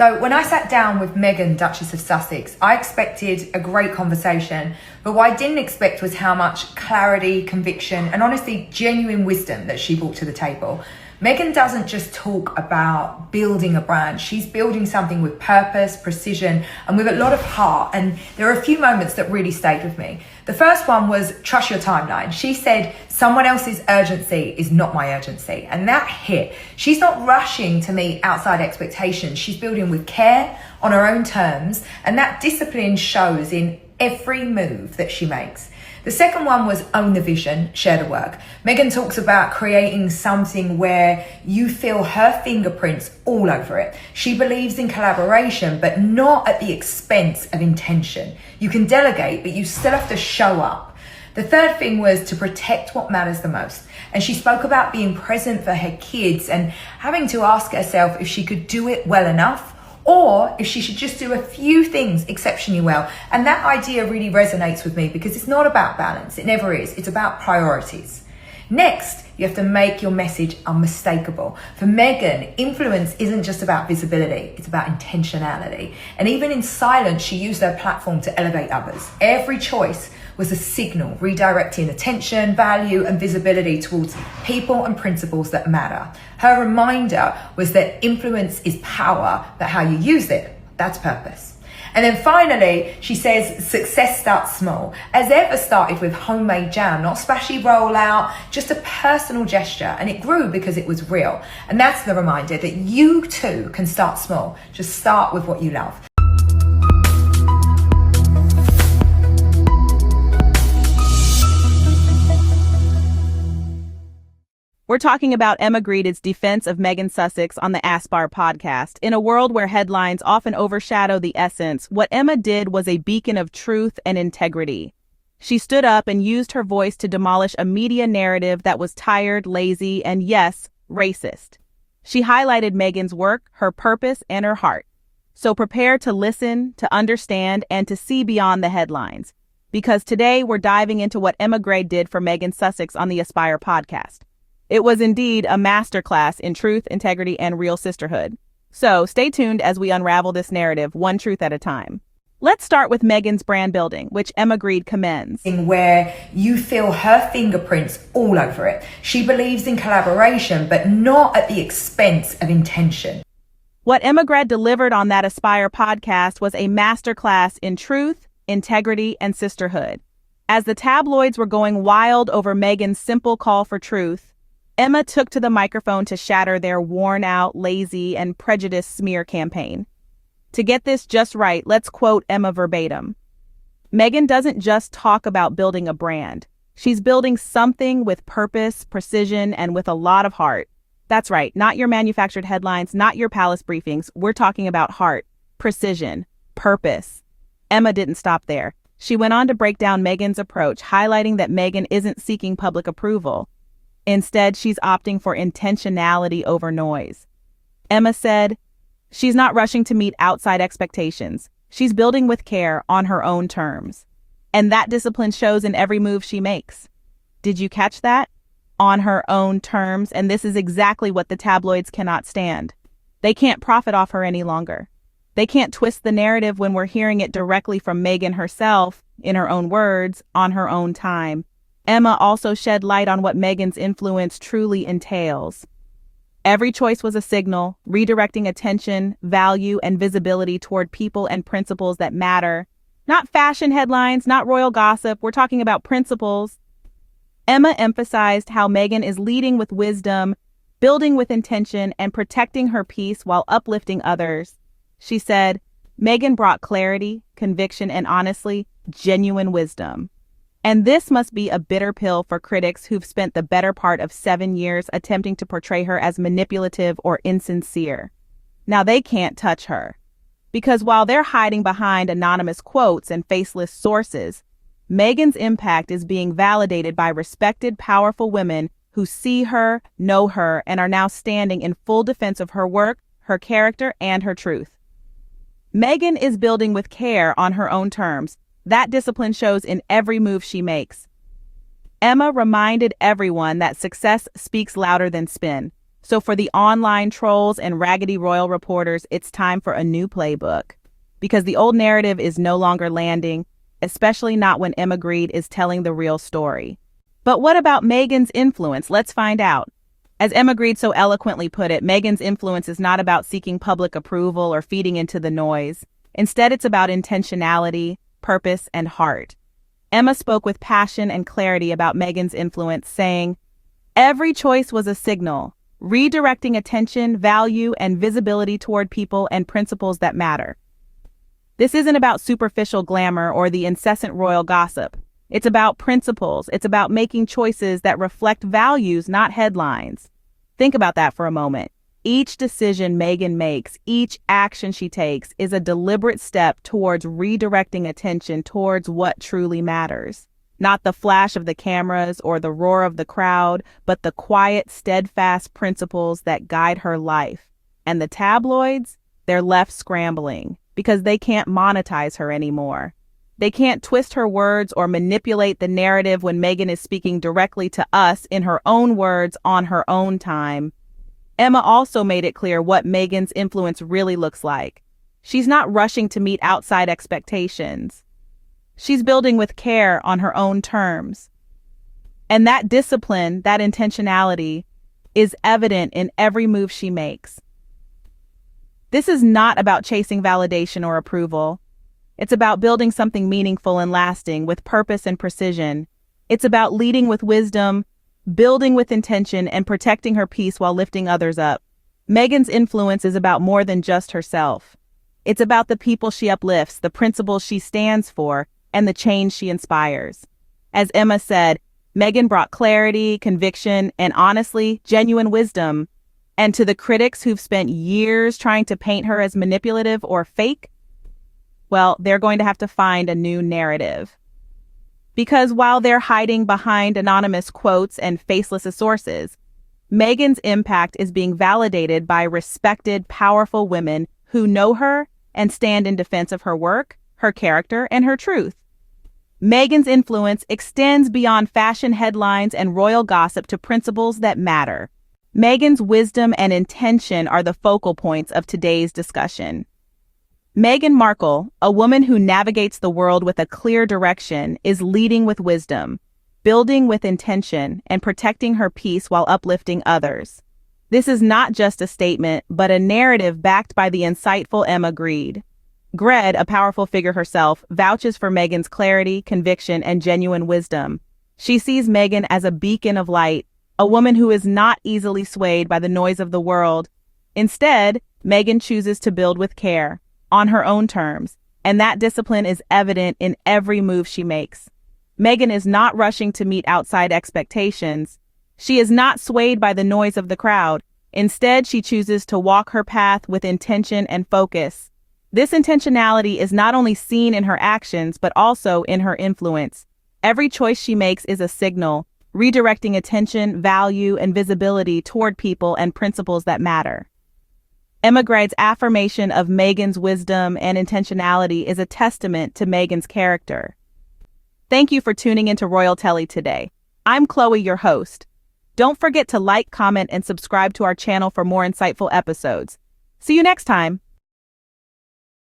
So when I sat down with Meghan, Duchess of Sussex, I expected a great conversation, but what I didn't expect was how much clarity, conviction, and honestly, genuine wisdom that she brought to the table. Meghan doesn't just talk about building a brand. She's building something with purpose, precision, and with a lot of heart. And there are a few moments that really stayed with me. The first one was trust your timeline. She said, someone else's urgency is not my urgency. And that hit. She's not rushing to meet outside expectations. She's building with care on her own terms. And that discipline shows in every move that she makes. The second one was own the vision, share the work. Meghan talks about creating something where you feel her fingerprints all over it. She believes in collaboration, but not at the expense of intention. You can delegate, but you still have to show up. The third thing was to protect what matters the most. And she spoke about being present for her kids and having to ask herself if she could do it well enough, or if she should just do a few things exceptionally well. And that idea really resonates with me because it's not about balance. It never is. It's about priorities. Next, you have to make your message unmistakable. For Meghan, influence isn't just about visibility, it's about intentionality. And even in silence, she used her platform to elevate others. Every choice was a signal, redirecting attention, value, and visibility towards people and principles that matter. Her reminder was that influence is power, but how you use it, that's purpose. And then finally, she says, success starts small. As ever started with homemade jam, not splashy rollout, just a personal gesture. And it grew because it was real. And that's the reminder that you too can start small. Just start with what you love. We're talking about Emma Grede's defense of Meghan Sussex on the Aspire podcast. In a world where headlines often overshadow the essence, what Emma did was a beacon of truth and integrity. She stood up and used her voice to demolish a media narrative that was tired, lazy, and yes, racist. She highlighted Meghan's work, her purpose, and her heart. So prepare to listen, to understand, and to see beyond the headlines. Because today we're diving into what Emma Grede did for Meghan Sussex on the Aspire podcast. It was indeed a masterclass in truth, integrity, and real sisterhood. So stay tuned as we unravel this narrative one truth at a time. Let's start with Meghan's brand building, which Emma Grede commends. Where you feel her fingerprints all over it. She believes in collaboration, but not at the expense of intention. What Emma Grede delivered on that Aspire podcast was a masterclass in truth, integrity, and sisterhood. As the tabloids were going wild over Meghan's simple call for truth, Emma took to the microphone to shatter their worn-out, lazy, and prejudiced smear campaign. To get this just right, let's quote Emma verbatim. Meghan doesn't just talk about building a brand. She's building something with purpose, precision, and with a lot of heart. That's right, not your manufactured headlines, not your palace briefings. We're talking about heart, precision, purpose. Emma didn't stop there. She went on to break down Meghan's approach, highlighting that Meghan isn't seeking public approval. Instead, she's opting for intentionality over noise. Emma said, she's not rushing to meet outside expectations. She's building with care on her own terms. And that discipline shows in every move she makes. Did you catch that? On her own terms, and this is exactly what the tabloids cannot stand. They can't profit off her any longer. They can't twist the narrative when we're hearing it directly from Meghan herself, in her own words, on her own time. Emma also shed light on what Meghan's influence truly entails. Every choice was a signal, redirecting attention, value, and visibility toward people and principles that matter. Not fashion headlines, not royal gossip, we're talking about principles. Emma emphasized how Meghan is leading with wisdom, building with intention, and protecting her peace while uplifting others. She said, Meghan brought clarity, conviction, and honestly, genuine wisdom. And this must be a bitter pill for critics who've spent the better part of 7 years attempting to portray her as manipulative or insincere. Now they can't touch her. Because while they're hiding behind anonymous quotes and faceless sources, Meghan's impact is being validated by respected, powerful women who see her, know her, and are now standing in full defense of her work, her character, and her truth. Meghan is building with care on her own terms. That discipline shows in every move she makes. Emma reminded everyone that success speaks louder than spin. So for the online trolls and raggedy royal reporters, it's time for a new playbook. Because the old narrative is no longer landing, especially not when Emma Grede is telling the real story. But what about Meghan's influence? Let's find out. As Emma Grede so eloquently put it, Meghan's influence is not about seeking public approval or feeding into the noise. Instead, it's about intentionality, purpose, and heart. Emma spoke with passion and clarity about Meghan's influence, saying, "Every choice was a signal, redirecting attention, value, and visibility toward people and principles that matter." This isn't about superficial glamour or the incessant royal gossip. It's about principles. It's about making choices that reflect values, not headlines. Think about that for a moment. Each decision Meghan makes, each action she takes, is a deliberate step towards redirecting attention towards what truly matters. Not the flash of the cameras or the roar of the crowd, but the quiet, steadfast principles that guide her life. And the tabloids, they're left scrambling because they can't monetize her anymore. They can't twist her words or manipulate the narrative when Meghan is speaking directly to us in her own words on her own time. Emma also made it clear what Meghan's influence really looks like. She's not rushing to meet outside expectations. She's building with care on her own terms. And that discipline, that intentionality, is evident in every move she makes. This is not about chasing validation or approval. It's about building something meaningful and lasting with purpose and precision. It's about leading with wisdom, building with intention, and protecting her peace while lifting others up. Meghan's influence is about more than just herself. It's about the people she uplifts, the principles she stands for, and the change she inspires. As Emma said, Meghan brought clarity, conviction, and honestly, genuine wisdom. And to the critics who've spent years trying to paint her as manipulative or fake, well, they're going to have to find a new narrative. Because while they're hiding behind anonymous quotes and faceless sources, Meghan's impact is being validated by respected, powerful women who know her and stand in defense of her work, her character, and her truth. Meghan's influence extends beyond fashion headlines and royal gossip to principles that matter. Meghan's wisdom and intention are the focal points of today's discussion. Meghan Markle, a woman who navigates the world with a clear direction, is leading with wisdom, building with intention, and protecting her peace while uplifting others. This is not just a statement, but a narrative backed by the insightful Emma Grede. Grede, a powerful figure herself, vouches for Meghan's clarity, conviction, and genuine wisdom. She sees Meghan as a beacon of light, a woman who is not easily swayed by the noise of the world. Instead, Meghan chooses to build with care, on her own terms, and that discipline is evident in every move she makes. Meghan is not rushing to meet outside expectations. She is not swayed by the noise of the crowd. Instead, she chooses to walk her path with intention and focus. This intentionality is not only seen in her actions, but also in her influence. Every choice she makes is a signal, redirecting attention, value, and visibility toward people and principles that matter. Emma Grede's affirmation of Meghan's wisdom and intentionality is a testament to Meghan's character. Thank you for tuning into Royal Telly today. I'm Chloe, your host. Don't forget to like, comment, and subscribe to our channel for more insightful episodes. See you next time.